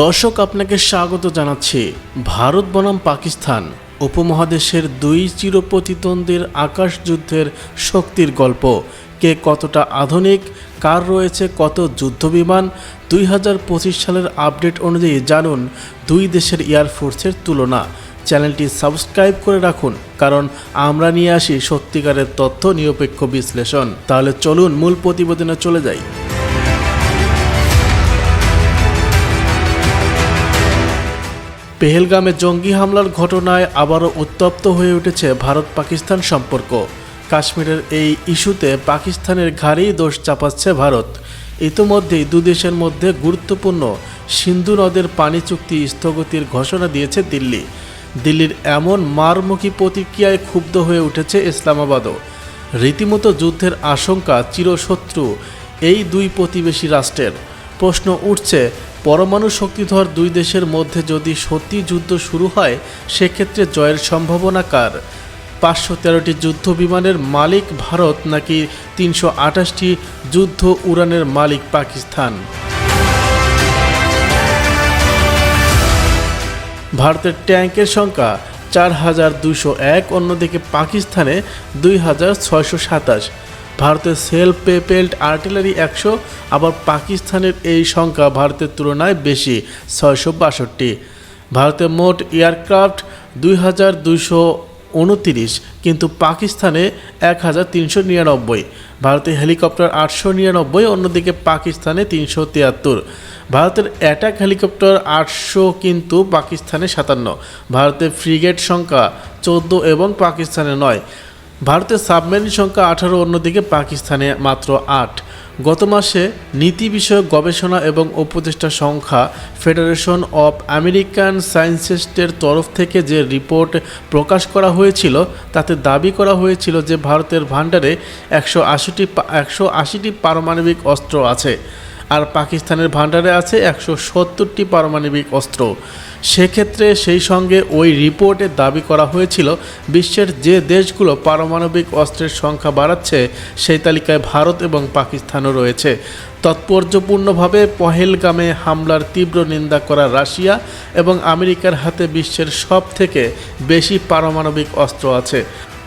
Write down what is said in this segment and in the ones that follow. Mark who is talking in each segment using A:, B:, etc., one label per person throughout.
A: দর্শক আপনাকে স্বাগত জানাচ্ছি। ভারত বনাম পাকিস্তান উপমহাদেশের দুই চিরপ্রতিদ্বন্দ্বীর আকাশ যুদ্ধের শক্তির গল্প। কে কতটা আধুনিক, কার রয়েছে কত যুদ্ধবিমান। 2025 সালের আপডেট অনুযায়ী জানুন দুই দেশের এয়ারফোর্সের তুলনা। চ্যানেলটি সাবস্ক্রাইব করে রাখুন, কারণ আমরা নিয়ে আসি সত্যিকারের তথ্য, নিরপেক্ষ বিশ্লেষণ। তাহলে চলুন মূল প্রতিবেদনে চলে যাই। পেহেলগামে জঙ্গি হামলার ঘটনায় আবারও উত্তপ্ত হয়ে উঠেছে ভারত পাকিস্তান সম্পর্ক। কাশ্মীরের এই ইস্যুতে পাকিস্তানের ঘাড়েই দোষ চাপাচ্ছে ভারত। ইতিমধ্যেই দুদেশের মধ্যে গুরুত্বপূর্ণ সিন্ধু নদের পানি চুক্তি স্থগিতের ঘোষণা দিয়েছে দিল্লি। দিল্লির এমন মারমুখী প্রতিক্রিয়ায় ক্ষুব্ধ হয়ে উঠেছে ইসলামাবাদও। রীতিমতো যুদ্ধের আশঙ্কা চিরশত্রু এই দুই প্রতিবেশী রাষ্ট্রের। প্রশ্ন উঠছে, পরমাণু শক্তিধর দুই দেশের মধ্যে যদি সত্যি যুদ্ধ শুরু হয়, সেক্ষেত্রে জয়ের সম্ভাবনা কার? 513টি যুদ্ধ বিমানের মালিক ভারত নাকি 328টি যুদ্ধ উড়ানের মালিক পাকিস্তান? ভারতের ট্যাঙ্কের সংখ্যা 4201, অন্যদিকে পাকিস্তানে 2627। ভারতের সেলফ প্রপেলড আর্টিলারি 100, আবার পাকিস্তানের এই সংখ্যা ভারতের তুলনায় বেশি, 662। ভারতের মোট এয়ারক্রাফট 2229, কিন্তু পাকিস্তানে 1399। ভারতের হেলিকপ্টার 899, অন্যদিকে পাকিস্তানে 373। ভারতের অ্যাটাক হেলিকপ্টার 800, কিন্তু পাকিস্তানে 57। ভারতের ফ্রিগেট সংখ্যা 14 এবং পাকিস্তানে 9। ভারতের সাবমেরিন সংখ্যা 18, অন্যদিকে পাকিস্তানে মাত্র 8। গত মাসে নীতি বিষয়ক গবেষণা এবং উপদেষ্টা সংখ্যা ফেডারেশন অব আমেরিকান সায়েন্টিস্টের তরফ থেকে যে রিপোর্ট প্রকাশ করা হয়েছিল, তাতে দাবি করা হয়েছিল যে ভারতের ভাণ্ডারে 180টি পারমাণবিক অস্ত্র আছে, আর পাকিস্তানের ভাণ্ডারে আছে 170টি পারমাণবিক অস্ত্র। সেক্ষেত্রে সেই সঙ্গে ওই রিপোর্টে দাবি করা হয়েছিল, বিশ্বের যে দেশগুলো পারমাণবিক অস্ত্রের সংখ্যা বাড়াচ্ছে, সেই তালিকায় ভারত এবং পাকিস্তানও রয়েছে। তাৎপর্যপূর্ণভাবে পহেলগামে হামলার তীব্র নিন্দা করা রাশিয়া এবং আমেরিকার হাতে বিশ্বের সবথেকে বেশি পারমাণবিক অস্ত্র আছে।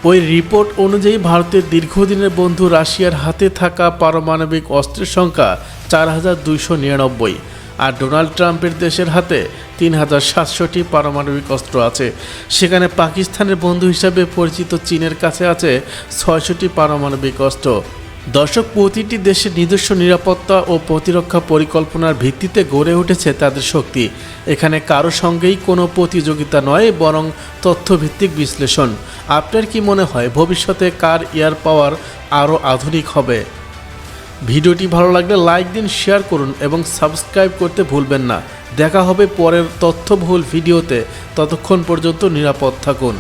A: ওই রিপোর্ট অনুযায়ী ভারতের দীর্ঘদিনের বন্ধু রাশিয়ার হাতে থাকা পারমাণবিক অস্ত্রের সংখ্যা 4299, আর ডোনাল্ড ট্রাম্পের দেশের হাতে 3700টি পারমাণবিক অস্ত্র আছে। সেখানে পাকিস্তানের বন্ধু হিসাবে পরিচিত চীনের কাছে আছে 600টি পারমাণবিক অস্ত্র। দর্শক, প্রতিটি দেশের নিজস্ব নিরাপত্তা ও প্রতিরক্ষা পরিকল্পনার ভিত্তিতে গড়ে উঠেছে তাদের শক্তি। এখানে কারো সঙ্গেই কোনো প্রতিযোগিতা নয়, বরং তথ্যভিত্তিক বিশ্লেষণ। আপনার কি মনে হয় ভবিষ্যতে কার এয়ার পাওয়ার আরও আধুনিক হবে? ভিডিওটি ভালো লাগলে লাইক দিন, শেয়ার করুন এবং সাবস্ক্রাইব করতে ভুলবেন না। দেখা হবে পরের তথ্যবহুল ভিডিওতে। ততক্ষণ পর্যন্ত নিরাপদ থাকুন।